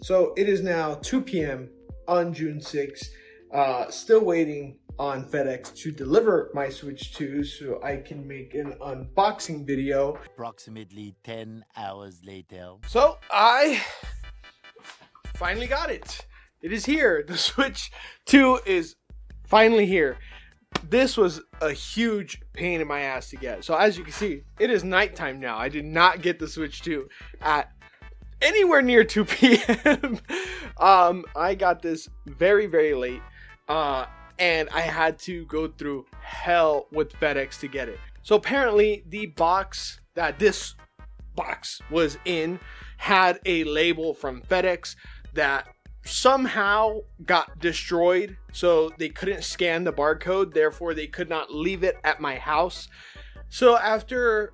So it is now 2 p.m. on June 6th. Still waiting on FedEx to deliver my Switch 2 so I can make an unboxing video. Approximately 10 hours later. So I finally got it. It is here. The Switch 2 is finally here. This was a huge pain in my ass to get. So as you can see, it is nighttime now. I did not get the Switch 2 at anywhere near 2 p.m. I got this very, very late. And I had to go through hell with FedEx to get it. So apparently the box that this box was in had a label from FedEx that somehow got destroyed, so they couldn't scan the barcode, therefore they could not leave it at my house. So after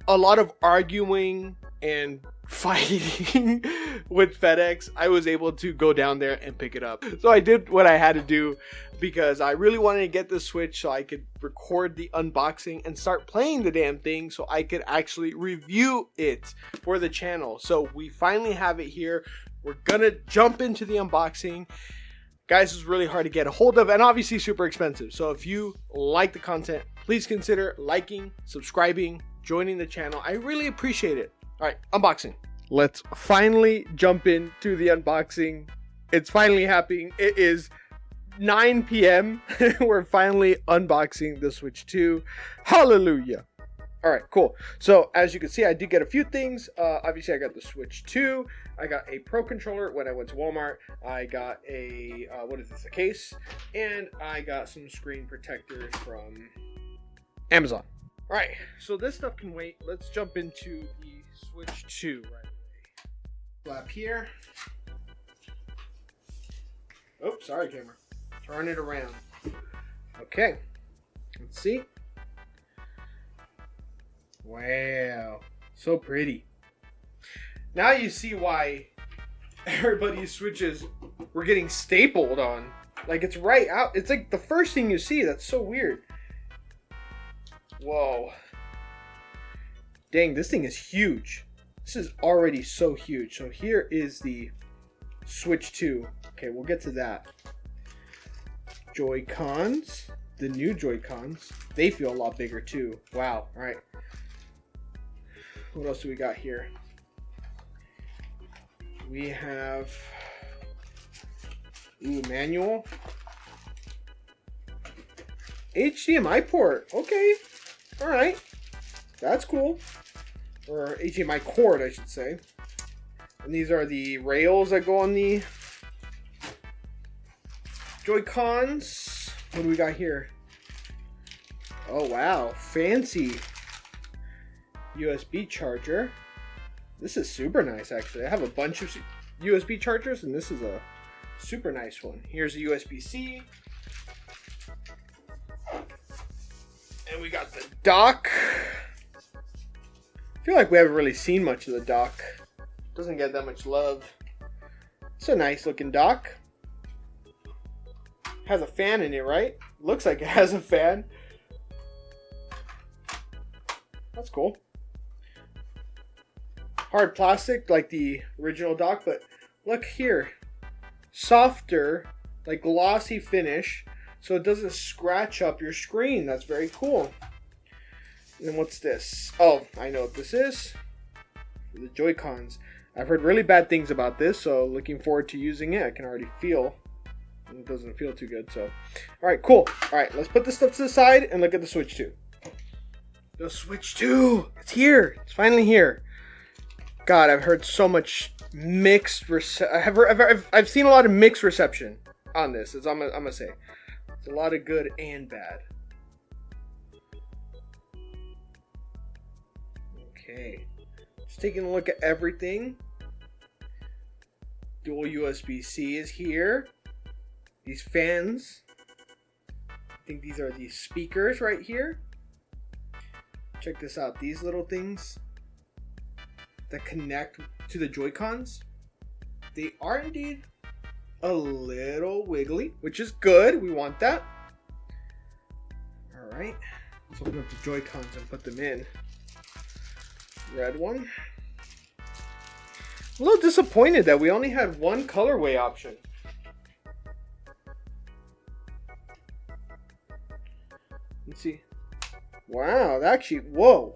a lot of arguing and fighting with FedEx, I was able to go down there and pick it up. So I did what I had to do because I really wanted to get the Switch so I could record the unboxing and start playing the damn thing so I could actually review it for the channel. So we finally have it here. We're gonna jump into the unboxing. Guys, it's really hard to get a hold of and obviously super expensive. So if you like the content, please consider liking, subscribing, joining the channel. I really appreciate it. All right, unboxing. Let's finally jump into the unboxing. It's finally happening. It is 9 p.m. We're finally unboxing the Switch 2. Hallelujah. All right, cool. So as you can see, I did get a few things. Obviously, I got the Switch 2. I got a Pro controller when I went to Walmart. I got a, what is this, a case? And I got some screen protectors from Amazon. All right, so this stuff can wait. Let's jump into the Switch 2 right away. Flap here. Oops, sorry, camera. Turn it around. Okay, let's see. Wow, so pretty. Now you see why everybody's Switches were getting stapled on. Like, it's right out. It's like the first thing you see. That's so weird. Whoa. Dang, this thing is huge. This is already so huge. So here is the Switch 2. Okay, we'll get to that. Joy-Cons. The new Joy-Cons. They feel a lot bigger too. Wow. All right. What else do we got here? We have manual. HDMI port. Okay. All right. That's cool. Or HDMI cord, I should say. And these are the rails that go on the Joy-Cons. What do we got here? Oh, wow. Fancy USB charger. This is super nice, actually. I have a bunch of USB chargers, and this is a super nice one. Here's a USB-C. And we got the dock. I feel like we haven't really seen much of the dock. Doesn't get that much love. It's a nice looking dock. Has a fan in it, right? Looks like it has a fan. That's cool. Hard plastic like the original dock, but look here. Softer, like glossy finish, so it doesn't scratch up your screen. That's very cool. And then what's this? Oh, I know what this is. The Joy-Cons. I've heard really bad things about this, so looking forward to using it. I can already feel it doesn't feel too good. So, all right, cool. All right, let's put this stuff to the side and look at the Switch 2. The Switch 2. It's here. It's finally here. God, I've heard so much mixed. I've seen a lot of mixed reception on this. As I'm gonna say, it's a lot of good and bad. Okay, just taking a look at everything. Dual USB-C is here. These fans. I think these are the speakers right here. Check this out. These little things that connect to the Joy-Cons, they are indeed a little wiggly, which is good. We want that. All right, let's open up the Joy-Cons and put them in. Red one. A little disappointed that we only had one colorway option. Let's see. Wow, actually, whoa.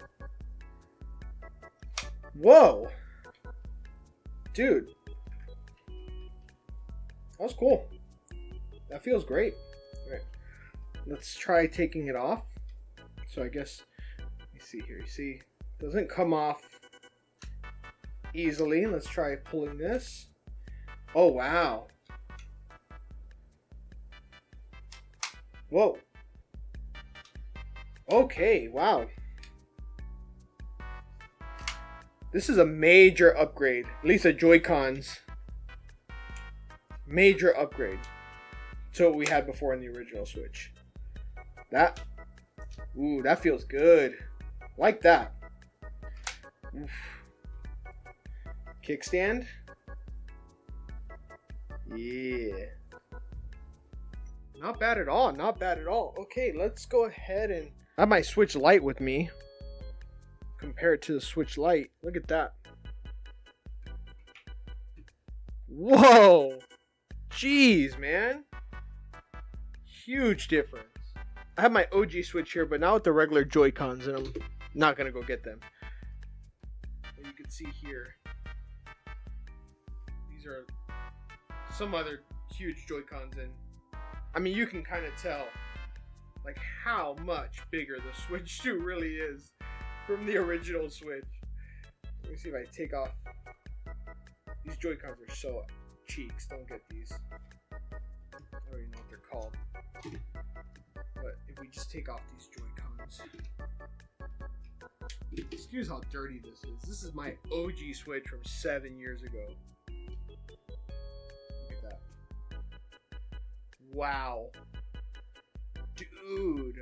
Whoa. Dude. That was cool. That feels great. All right. Let's try taking it off. So I guess, let me see here. You see, it doesn't come off easily. Let's try pulling this. Oh, wow. Whoa. Okay, wow. This is a major upgrade. At least the Joy-Cons. Major upgrade to what we had before in the original Switch. That, ooh, that feels good. Like that. Oof. Kickstand. Yeah. Not bad at all. Not bad at all. Okay, let's go ahead and... I have my Switch Lite with me. Compared to the Switch Lite. Look at that. Whoa! Jeez, man. Huge difference. I have my OG Switch here, but now with the regular Joy-Cons, and I'm not going to go get them. And you can see here. These are some other huge Joy-Cons, and I mean, you can kind of tell like how much bigger the Switch 2 really is from the original Switch. Let me see if I take off. These Joy-Cons are so cheeks. Don't get these. I don't even know what they're called. But if we just take off these Joy-Cons. Excuse how dirty this is. This is my OG Switch from 7 years ago. Look at that. Wow. Dude.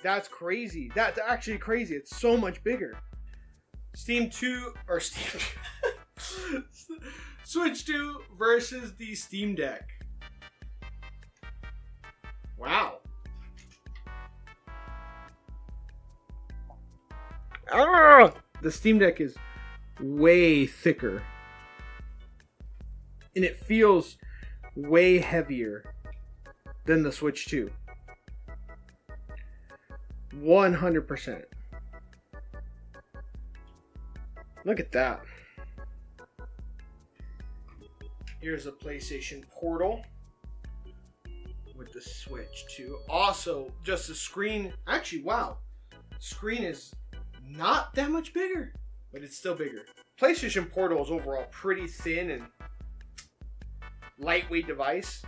That's crazy. That's actually crazy. It's so much bigger. Steam 2 or Steam Switch 2 versus the Steam Deck. Wow. The Steam Deck is way thicker. And it feels way heavier than the Switch 2. 100%. Look at that. Here's a PlayStation Portal with the Switch 2. Also, just the screen. Actually, wow. Screen is not that much bigger, but it's still bigger. PlayStation Portal is overall pretty thin and lightweight device.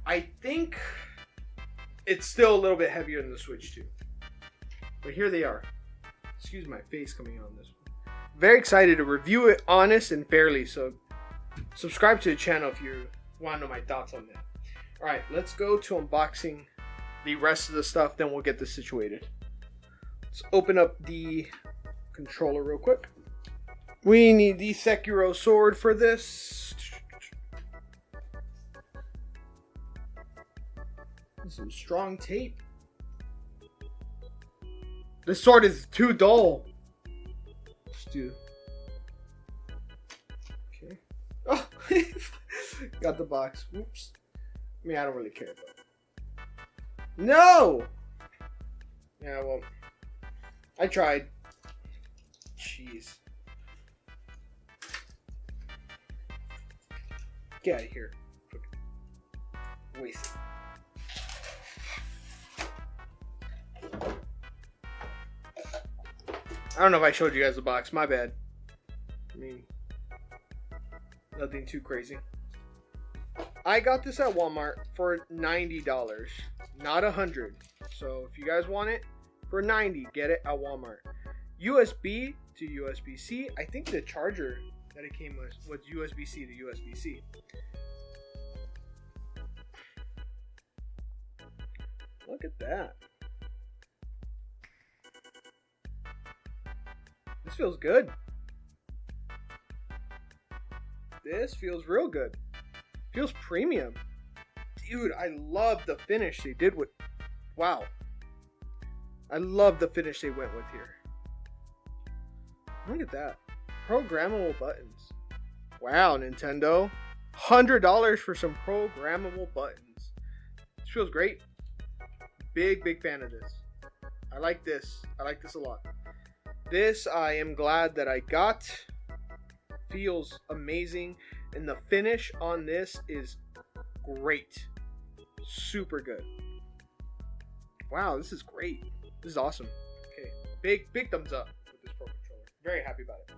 I think it's still a little bit heavier than the Switch 2. But here they are. Excuse my face coming on this one. Very excited to review it honest and fairly. So subscribe to the channel if you want to know my thoughts on that. Alright, let's go to unboxing the rest of the stuff. Then we'll get this situated. Let's open up the controller real quick. We need the Sekiro sword for this. Some strong tape. This sword is too dull. Let's do. Okay. Oh, got the box. Oops. I mean, I don't really care though. No. Yeah, well, I tried. Jeez. Get out of here. Waste it. I don't know if I showed you guys the box. My bad. I mean, nothing too crazy. I got this at Walmart for $90, not $100. So if you guys want it for $90, get it at Walmart. USB to USB-C. I think the charger that it came with was USB-C to USB-C. Look at that. This feels good. This feels real good. Feels premium. Dude, I love the finish they did with... Wow. I love the finish they went with here. Look at that. Programmable buttons. Wow, Nintendo. $100 for some programmable buttons. This feels great. Big fan of this. I like this. I like this a lot. This I am glad that I got. Feels amazing. And the finish on this is great. Super good. Wow, this is great. This is awesome. Okay, big thumbs up with this Pro Controller. Very happy about it.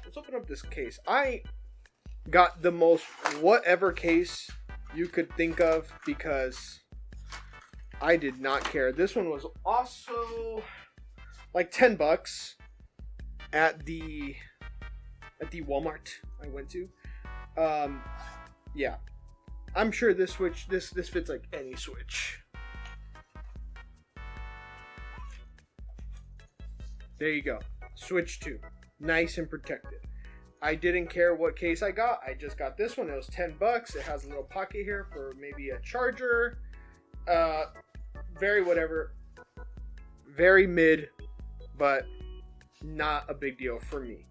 Let's open up this case. I got the most whatever case you could think of because I did not care. This one was also like $10 at the Walmart I went to. Yeah. I'm sure this Switch this fits like any Switch. There you go. Switch 2. Nice and protected. I didn't care what case I got. I just got this one. It was $10. It has a little pocket here for maybe a charger. Very whatever. Very mid, but not a big deal for me.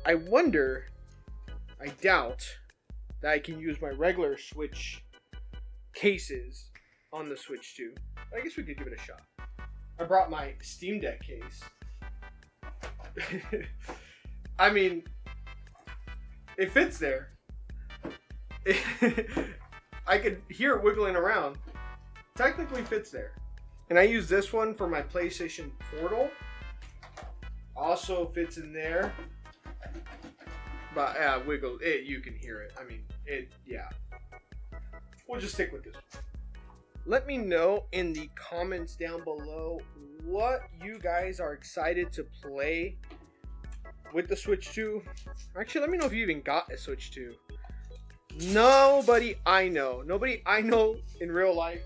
I doubt that I can use my regular Switch cases on the Switch 2. I guess we could give it a shot. I brought my Steam Deck case. I mean, it fits there. I could hear it wiggling around. Technically fits there. And I use this one for my PlayStation Portal. Also fits in there. But wiggle it, you can hear it. I mean, yeah. We'll just stick with this one. Let me know in the comments down below what you guys are excited to play with the Switch 2. Actually, let me know if you even got a Switch 2. Nobody I know in real life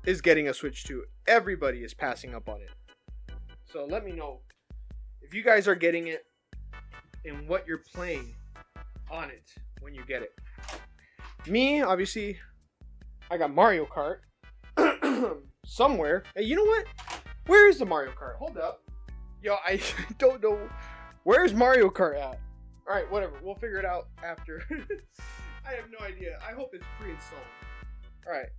is getting a Switch 2. Everybody is passing up on it. So let me know if you guys are getting it and what you're playing on it when you get it. Me, obviously, I got Mario Kart somewhere. Hey, you know what? Where is the Mario Kart? Hold up. Yo, I don't know. Where's Mario Kart at? Alright, whatever. We'll figure it out after. I have no idea. I hope it's pre-installed. Alright.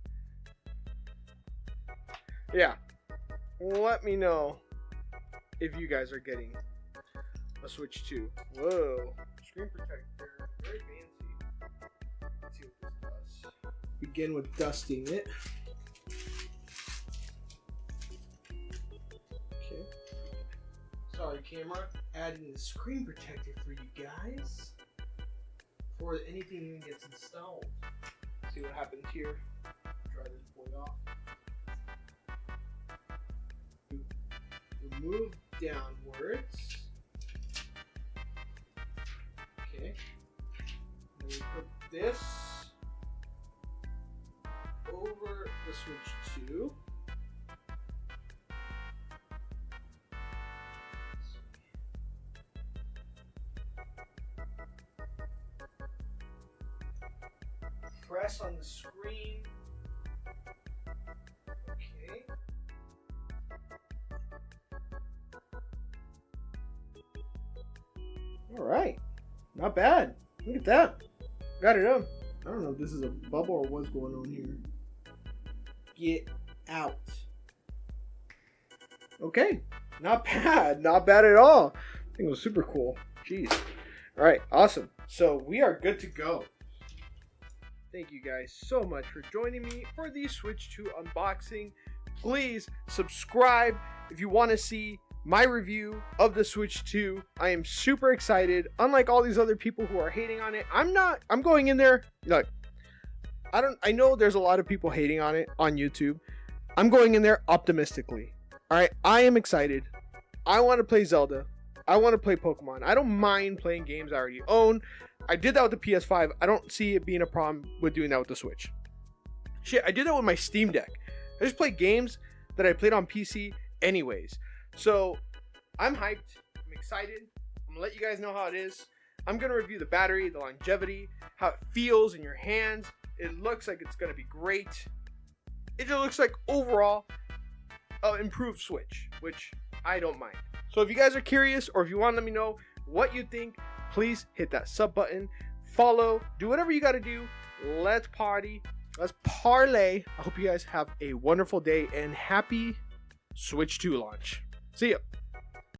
Yeah. Let me know if you guys are getting a Switch 2. Whoa. Screen protector. Very fancy. Let's see what this does. Begin with dusting it. Okay. Sorry, camera. Adding the screen protector for you guys. Before anything even gets installed. See what happens here. Dry this boy off. Move downwards. Okay. Then we put this over the Switch 2. Press on the screen. Okay. Alright. Not bad. Look at that. Got it up. I don't know if this is a bubble or what's going on here. Get out. Okay. Not bad. Not bad at all. I think it was super cool. Jeez. Alright. Awesome. So we are good to go. Thank you guys so much for joining me for the Switch 2 unboxing. Please subscribe if you want to see my review of the Switch 2. I am super excited. Unlike all these other people who are hating on it, I'm going in there. Look, I know there's a lot of people hating on it on YouTube. I'm going in there optimistically. All right, I am excited. I want to play Zelda. I want to play Pokemon. I don't mind playing games I already own. I did that with the PS5. I don't see it being a problem with doing that with the Switch. Shit, I did that with my Steam Deck. I just play games that I played on PC anyways. So, I'm hyped. I'm excited. I'm going to let you guys know how it is. I'm going to review the battery, the longevity, how it feels in your hands. It looks like it's going to be great. It just looks like overall improved Switch, which I don't mind. So if you guys are curious, or if you want to let me know what you think, please hit that sub button, follow, do whatever you got to do. Let's party. Let's parlay. I hope you guys have a wonderful day and happy Switch 2 launch. See ya.